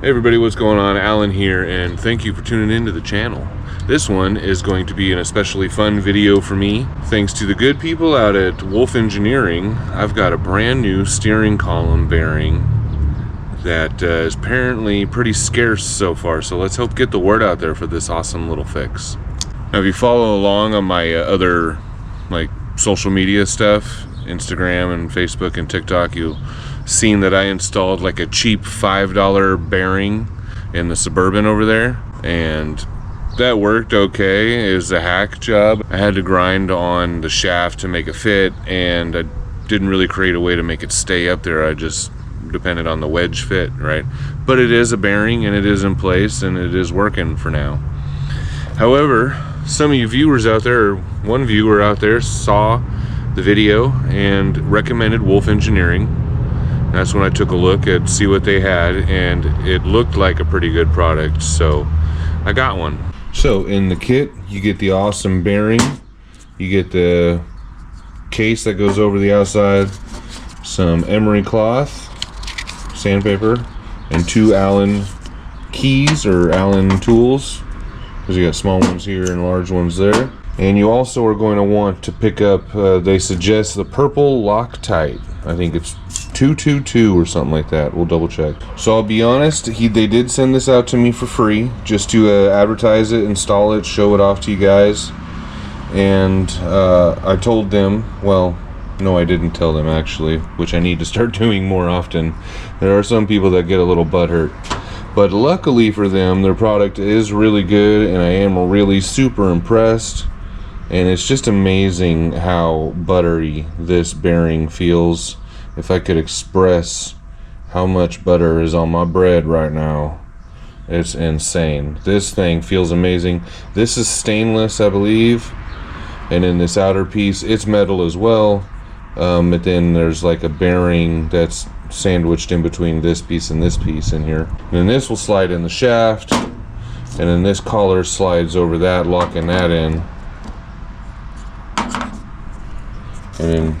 Hey everybody, what's going on? Alan here, and thank you for tuning into the channel. This one is going to be an especially fun video for me. Thanks to the good people out at Wolff Engineering, I've got a brand new steering column bearing that is apparently pretty scarce so far, so let's hope get the word out there for this awesome little fix. Now if you follow along on my other social media stuff, Instagram and Facebook and TikTok, you'll seen that I installed like a cheap $5 bearing in the Suburban over there, and that worked okay. It was a hack job. I had to grind on the shaft to make it fit, and I didn't really create a way to make it stay up there. I just depended on the wedge fit, right? But it is a bearing and it is in place and it is working for now. However, some of you viewers out there, or one viewer out there, saw the video and recommended Wolff Engineering. That's when I took a look at see what they had, and it looked like a pretty good product, so I got one. So in the kit you get the awesome bearing, you get the case that goes over the outside, some emery cloth, sandpaper, and 2 Allen keys or Allen tools, because you got small ones here and large ones there. And you also are going to want to pick up, they suggest the purple Loctite. I think it's 222 or something like that. We'll double check. So I'll be honest, they did send this out to me for free, just to advertise it, install it, show it off to you guys. And I told them, well, no, I didn't tell them actually, which I need to start doing more often. There are some people that get a little butthurt. But luckily for them, their product is really good, and I am really super impressed. And it's just amazing how buttery this bearing feels. If I could express how much butter is on my bread right now, it's insane. This thing feels amazing. This is stainless, I believe, and in this outer piece it's metal as well, but then there's like a bearing that's sandwiched in between this piece and this piece in here. And then this will slide in the shaft, and then this collar slides over that, locking that in. And then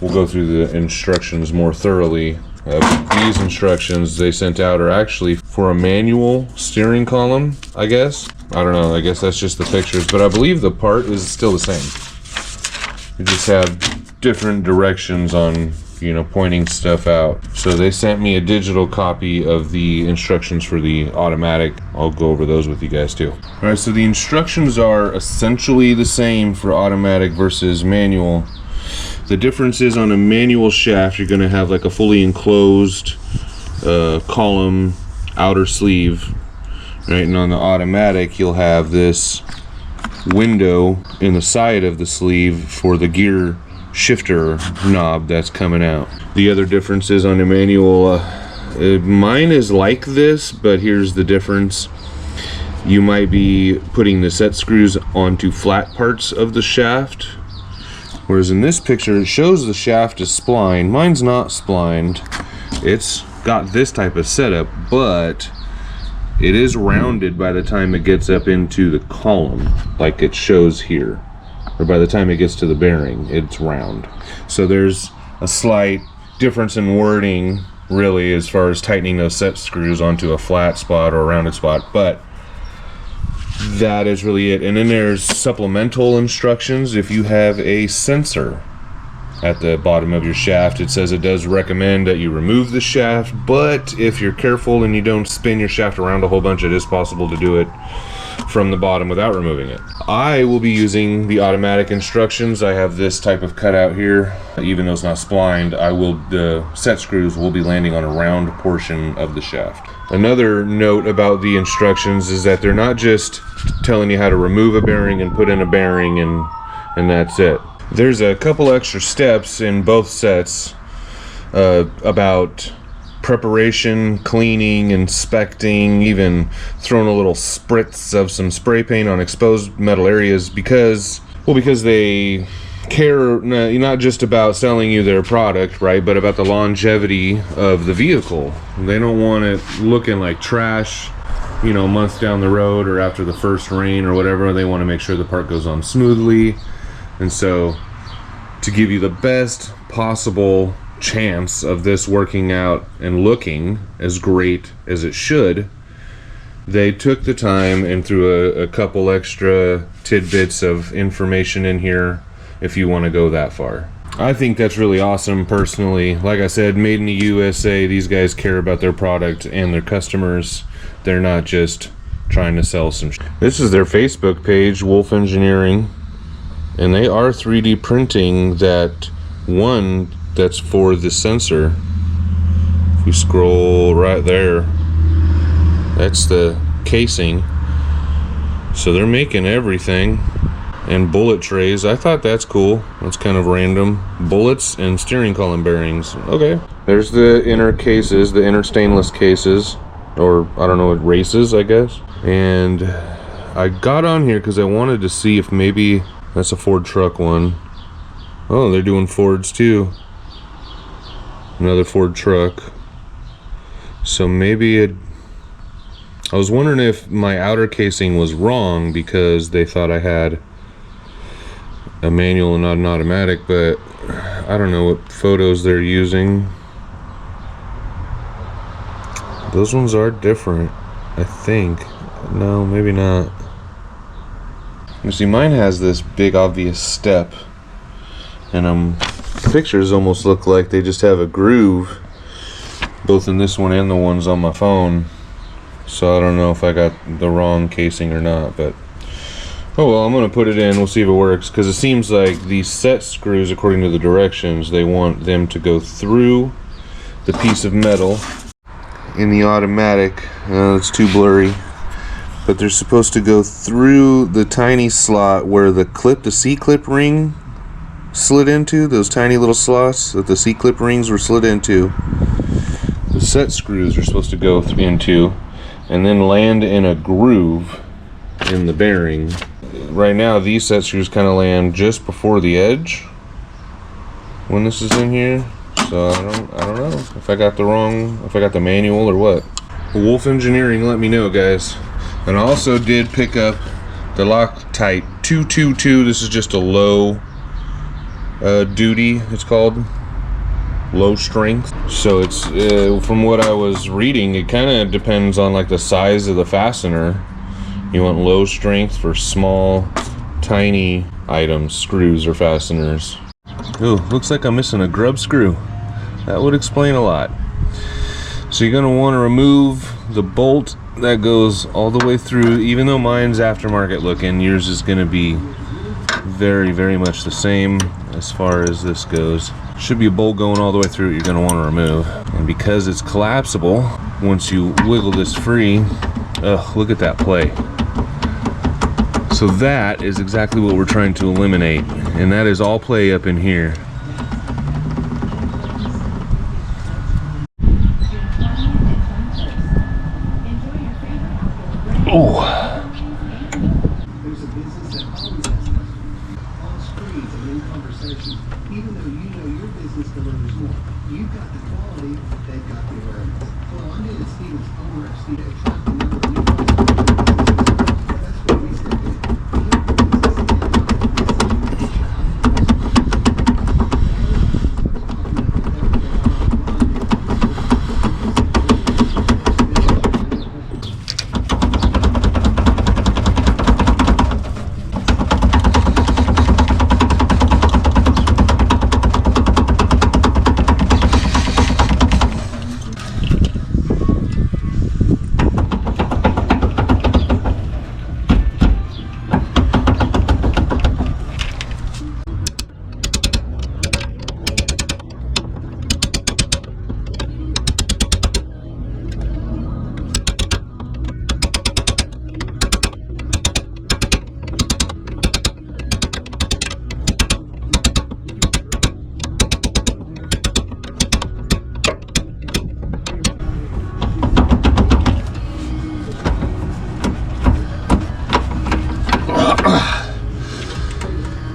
we'll go through the instructions more thoroughly. These instructions they sent out are actually for a manual steering column, I guess. I don't know, I guess that's just the pictures, but I believe the part is still the same. You just have different directions on, pointing stuff out. So they sent me a digital copy of the instructions for the automatic. I'll go over those with you guys too. Alright, so the instructions are essentially the same for automatic versus manual. The difference is on a manual shaft you're going to have like a fully enclosed column outer sleeve, right? And on the automatic you'll have this window in the side of the sleeve for the gear shifter knob that's coming out. The other difference is on a manual, mine is like this, but here's the difference. You might be putting the set screws onto flat parts of the shaft, whereas in this picture it shows the shaft is splined. Mine's not splined. It's got this type of setup, but it is rounded by the time it gets up into the column, like it shows here. Or by the time it gets to the bearing, it's round. So there's a slight difference in wording, really, as far as tightening those set screws onto a flat spot or a rounded spot, but that is really it. And then there's supplemental instructions. If you have a sensor at the bottom of your shaft, it says it does recommend that you remove the shaft, but if you're careful and you don't spin your shaft around a whole bunch, it is possible to do it from the bottom without removing it. I will be using the automatic instructions. I have this type of cutout here. Even though it's not splined, the set screws will be landing on a round portion of the shaft. Another note about the instructions is that they're not just telling you how to remove a bearing and put in a bearing and that's it. There's a couple extra steps in both sets about preparation, cleaning, inspecting, even throwing a little spritz of some spray paint on exposed metal areas because they care not just about selling you their product, right, but about the longevity of the vehicle. They don't want it looking like trash, months down the road or after the first rain or whatever. They want to make sure the part goes on smoothly. And so to give you the best possible chance of this working out and looking as great as it should, they took the time and threw a couple extra tidbits of information in here if you want to go that far. I think that's really awesome personally. Like I said, made in the USA. These guys care about their product and their customers. They're not just trying to sell some shit. This is their Facebook page, Wolff Engineering, and they are 3D printing that one that's for the sensor. If you scroll right there, that's the casing. So they're making everything. And bullet trays. I thought that's cool. That's kind of random. Bullets and steering column bearings. Okay. There's the inner cases, the inner stainless cases, or I don't know, what races, I guess. And I got on here because I wanted to see if maybe that's a Ford truck one. Oh, they're doing Fords too. Another Ford truck. So maybe I was wondering if my outer casing was wrong because they thought I had a manual and not an automatic, but I don't know what photos they're using. Those ones are different, I think. No, maybe not. You see, mine has this big obvious step, and pictures almost look like they just have a groove, both in this one and the ones on my phone. So I don't know if I got the wrong casing or not, but oh well, I'm gonna put it in. We'll see if it works, because it seems like these set screws, according to the directions, they want them to go through the piece of metal. In the automatic, it's too blurry, but they're supposed to go through the tiny slot where the C-clip ring slid into, those tiny little slots that the C-clip rings were slid into. The set screws are supposed to go into and then land in a groove in the bearing. Right now these set screws kind of land just before the edge when this is in here, so I don't know if I got the manual or what. Wolff Engineering, let me know, guys. And I also did pick up the Loctite 222. This is just a low duty, it's called low strength. So it's from what I was reading, it kind of depends on like the size of the fastener. You want low strength for small, tiny items, screws or fasteners. Oh, looks like I'm missing a grub screw. That would explain a lot. So you're going to want to remove the bolt that goes all the way through. Even though mine's aftermarket looking, yours is going to be very, very much the same as far as this goes. Should be a bolt going all the way through you're going to want to remove. And because it's collapsible, once you wiggle this free, look at that play. So that is exactly what we're trying to eliminate, and that is all play up in here. Oh. There's a business that always has on screens and in conversations, even though you know your business delivers more. You've got the quality, they've got the awareness. Well, I'm in Stevens owner of Steve attract the number of new customers. That's what we said.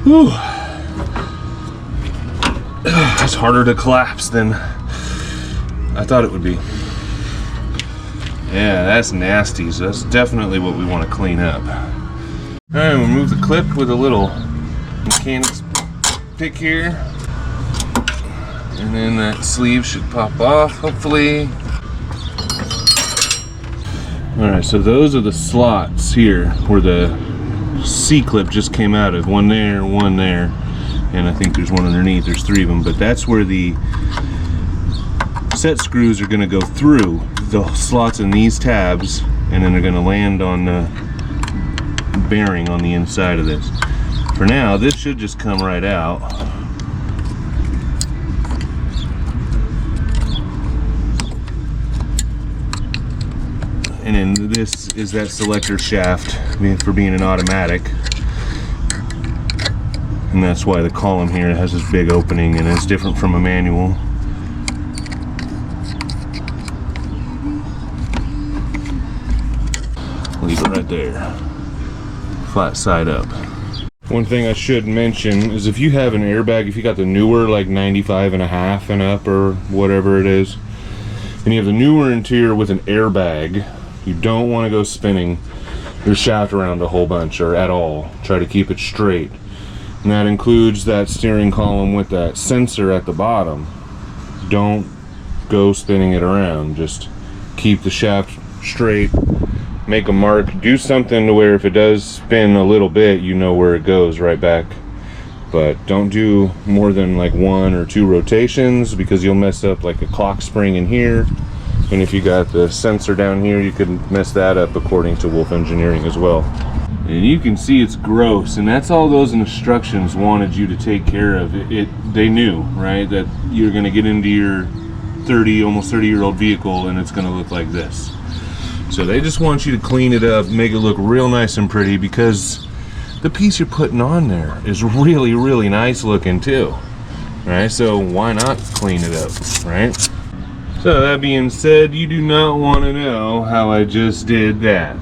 Whew. It's harder to collapse than I thought it would be. Yeah, that's nasty, so that's definitely what we want to clean up. Alright, we'll remove the clip with a little mechanic's pick here. And then that sleeve should pop off, hopefully. Alright, so those are the slots here where the C-clip just came out of. One there, and I think there's one underneath. There's 3 of them, but that's where the set screws are going to go through the slots in these tabs, and then they're going to land on the bearing on the inside of this. For now, this should just come right out. And then this is that selector shaft for being an automatic. And that's why the column here has this big opening, and it's different from a manual. Leave it right there. Flat side up. One thing I should mention is if you have an airbag, if you got the newer like 95.5 and up or whatever it is, and you have the newer interior with an airbag, you don't want to go spinning your shaft around a whole bunch or at all. Try to keep it straight. And that includes that steering column with that sensor at the bottom. Don't go spinning it around. Just keep the shaft straight. Make a mark. Do something to where if it does spin a little bit, you know where it goes right back. But don't do more than like 1 or 2 rotations, because you'll mess up like a clock spring in here. And if you got the sensor down here, you could mess that up, according to Wolff Engineering as well. And you can see it's gross, and that's all those instructions wanted you to take care of. They knew, right, that you're going to get into your almost 30-year-old vehicle and it's going to look like this. So they just want you to clean it up, make it look real nice and pretty, because the piece you're putting on there is really, really nice looking too. Right? So why not clean it up, right? So that being said, you do not want to know how I just did that.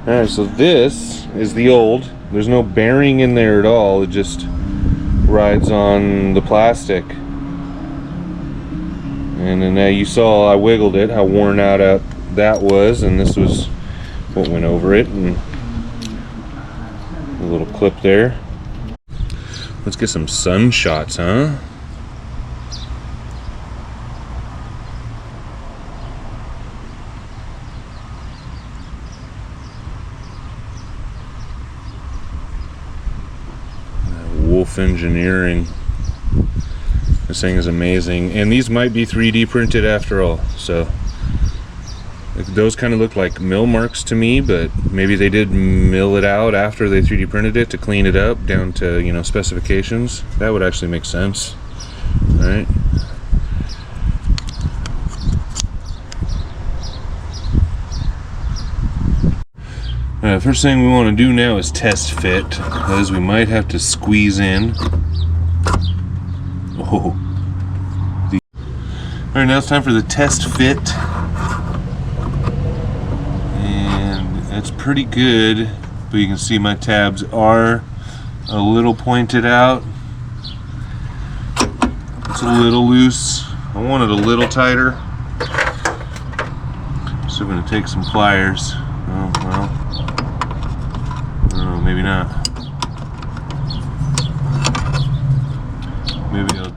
Alright, so this is the old. There's no bearing in there at all. It just rides on the plastic. And then you saw I wiggled it, how worn out that was, and this was what went over it, and a little clip there. Let's get some sun shots, huh? Wolff Engineering. This thing is amazing, and these might be 3D printed after all. So those kind of look like mill marks to me, but maybe they did mill it out after they 3D printed it to clean it up down to, you know, specifications. That would actually make sense. All right. First thing we want to do now is test fit, because we might have to squeeze in. Oh. Alright, now it's time for the test fit. And it's pretty good, but you can see my tabs are a little pointed out. It's a little loose. I want it a little tighter. So I'm going to take some pliers. Oh, well. Maybe not. Maybe I'll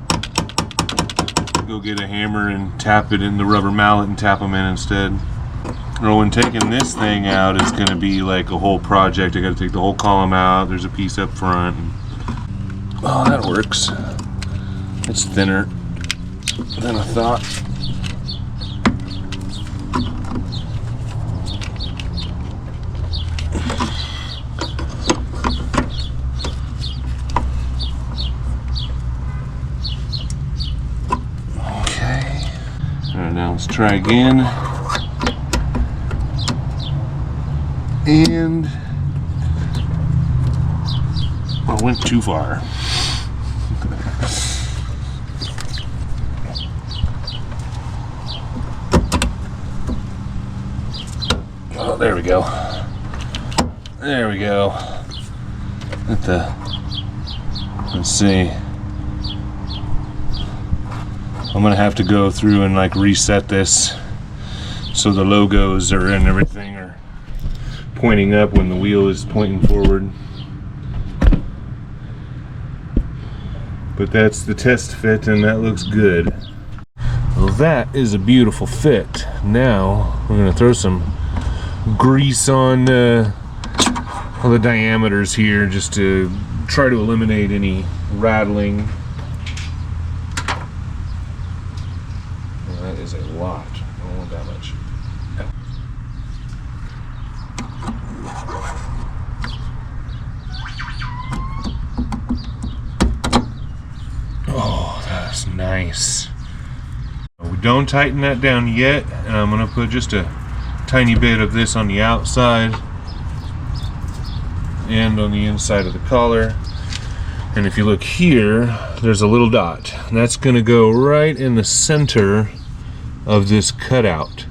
go get a hammer and tap it in the rubber mallet and tap them in instead. Or when taking this thing out, it's going to be like a whole project. I got to take the whole column out. There's a piece up front. Oh, that works. It's thinner than I thought. Now let's try again. And I went too far. Oh, there we go. There we go. Let's see. I'm gonna have to go through and like reset this so the logos are and everything are pointing up when the wheel is pointing forward. But that's the test fit, and that looks good. Well, that is a beautiful fit. Now we're gonna throw some grease on all the diameters here, just to try to eliminate any rattling. Well, that is a lot. I don't want that much. Oh, that's nice. We don't tighten that down yet, and I'm gonna put just a tiny bit of this on the outside and on the inside of the collar. And if you look here, there's a little dot. That's gonna go right in the center of this cutout.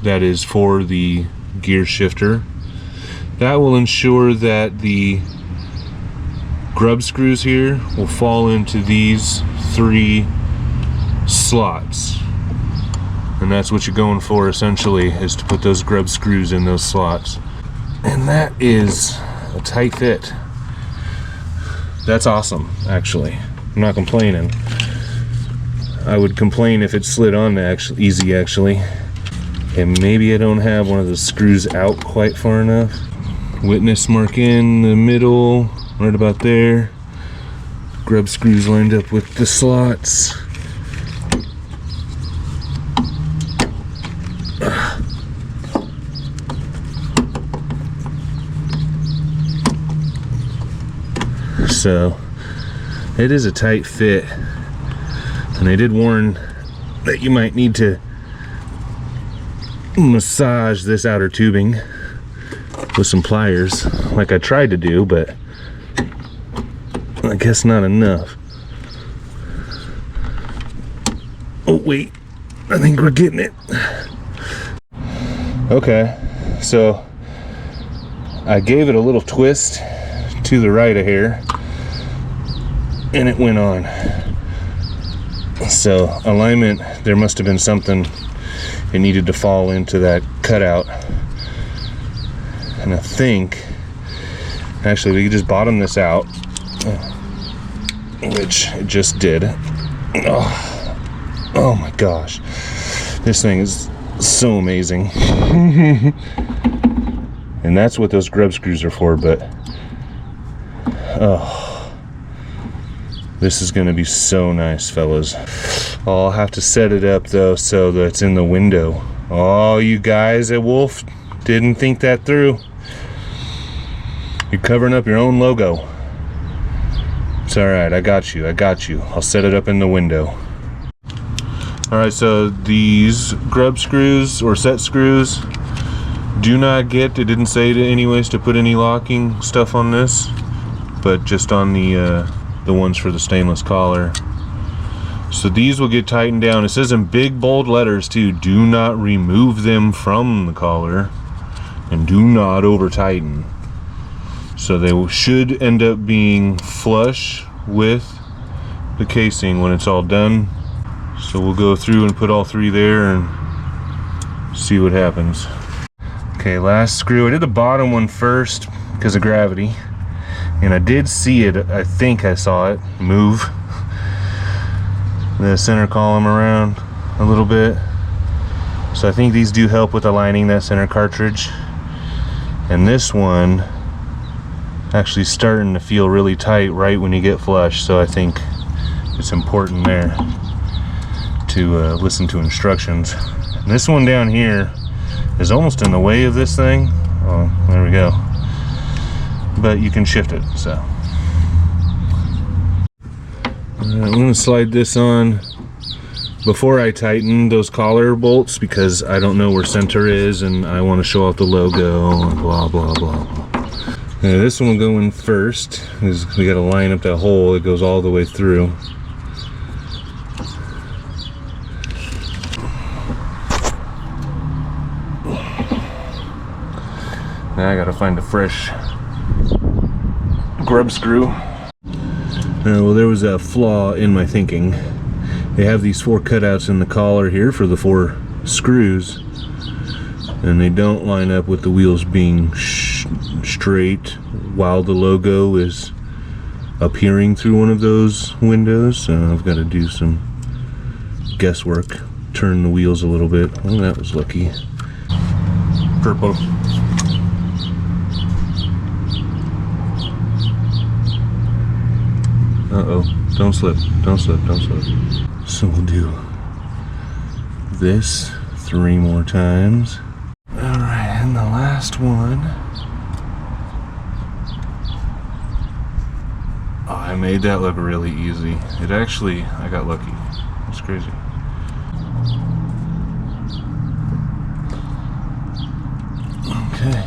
That is for the gear shifter. That will ensure that the grub screws here will fall into these 3 slots. And that's what you're going for, essentially, is to put those grub screws in those slots. And that is a tight fit. That's awesome, actually. I'm not complaining. I would complain if it slid on easy, actually. And maybe I don't have one of the screws out quite far enough. Witness mark in the middle, right about there. Grub screws lined up with the slots. So it is a tight fit, and I did warn that you might need to massage this outer tubing with some pliers, like I tried to do, but I guess not enough. Oh wait, I think we're getting it. Okay, so I gave it a little twist to the right of here, and it went on. So alignment, there must have been something it needed to fall into that cutout. And I think, actually, we could just bottom this out, which it just did. Oh my gosh, this thing is so amazing. And that's what those grub screws are for, but oh, this is gonna be so nice, fellas. I'll have to set it up though so that it's in the window. Oh, you guys at Wolff didn't think that through. You're covering up your own logo. It's all right, I got you. I'll set it up in the window. All right, so these grub screws or set screws do not get, it didn't say to anyways to put any locking stuff on this, but just on the ones for the stainless collar. So these will get tightened down. It says in big bold letters too, do not remove them from the collar and do not over tighten. So they should end up being flush with the casing when it's all done. So we'll go through and put all 3 there and see what happens. Okay, last screw. I did the bottom one first because of gravity, and I did see it, I think I saw it move the center column around a little bit. So I think these do help with aligning that center cartridge. And this one actually starting to feel really tight right when you get flush, so I think it's important there to listen to instructions. And this one down here is almost in the way of this thing. Oh, there we go. But you can shift it, so. I'm gonna slide this on before I tighten those collar bolts because I don't know where center is and I want to show off the logo and blah blah blah blah. This one will go in first because we got to line up that hole that goes all the way through. Now I got to find a fresh grub screw. Well, there was a flaw in my thinking. They have these 4 cutouts in the collar here for the 4 screws, and they don't line up with the wheels being straight while the logo is appearing through one of those windows, so I've got to do some guesswork, turn the wheels a little bit. Oh, that was lucky. Purple. Uh-oh, don't slip, don't slip, don't slip. So we'll do this 3 more times. All right, and the last one. Oh, I made that look really easy. It actually, I got lucky. It's crazy. Okay.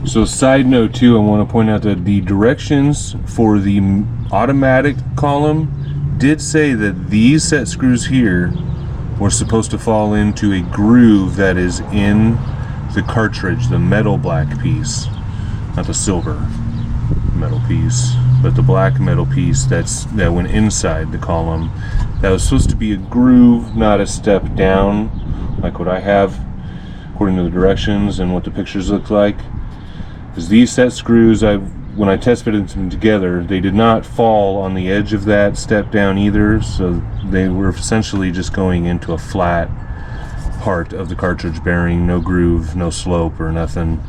So side note too, I want to point out that the directions for the automatic column did say that these set screws here were supposed to fall into a groove that is in the cartridge, the metal black piece, not the silver metal piece, but the black metal piece that went inside the column. That was supposed to be a groove, not a step down, like what I have, according to the directions and what the pictures look like. Because these set screws, when I test fitted them together, they did not fall on the edge of that step down either, so they were essentially just going into a flat part of the cartridge bearing, no groove, no slope or nothing.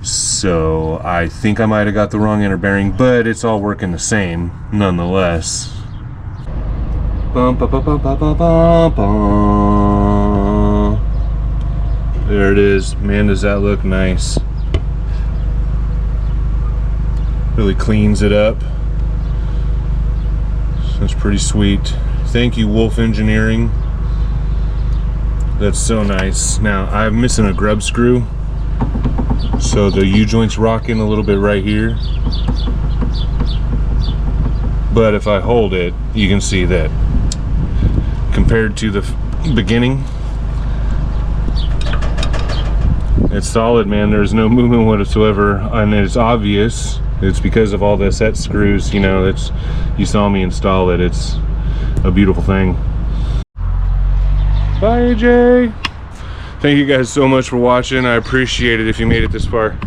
So I think I might have got the wrong inner bearing, but it's all working the same nonetheless. Bum, ba, ba, ba, ba, ba, ba, ba. There it is. Man, does that look nice. Really cleans it up. That's pretty sweet. Thank you, Wolff Engineering. That's so nice. Now I'm missing a grub screw, so the U-joint's rocking a little bit right here. But if I hold it, you can see that compared to the beginning, it's solid, man. There's no movement whatsoever, and it's obvious. It's because of all the set screws, you know, you saw me install it. It's a beautiful thing. Bye, AJ. Thank you guys so much for watching. I appreciate it if you made it this far.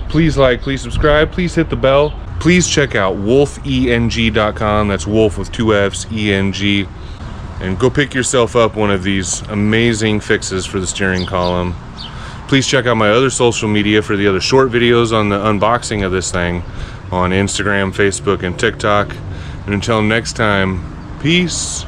Please like, please subscribe, please hit the bell. Please check out wolffeng.com. That's Wolff with 2 F's, ENG. And go pick yourself up one of these amazing fixes for the steering column. Please check out my other social media for the other short videos on the unboxing of this thing on Instagram, Facebook, and TikTok. And until next time, peace.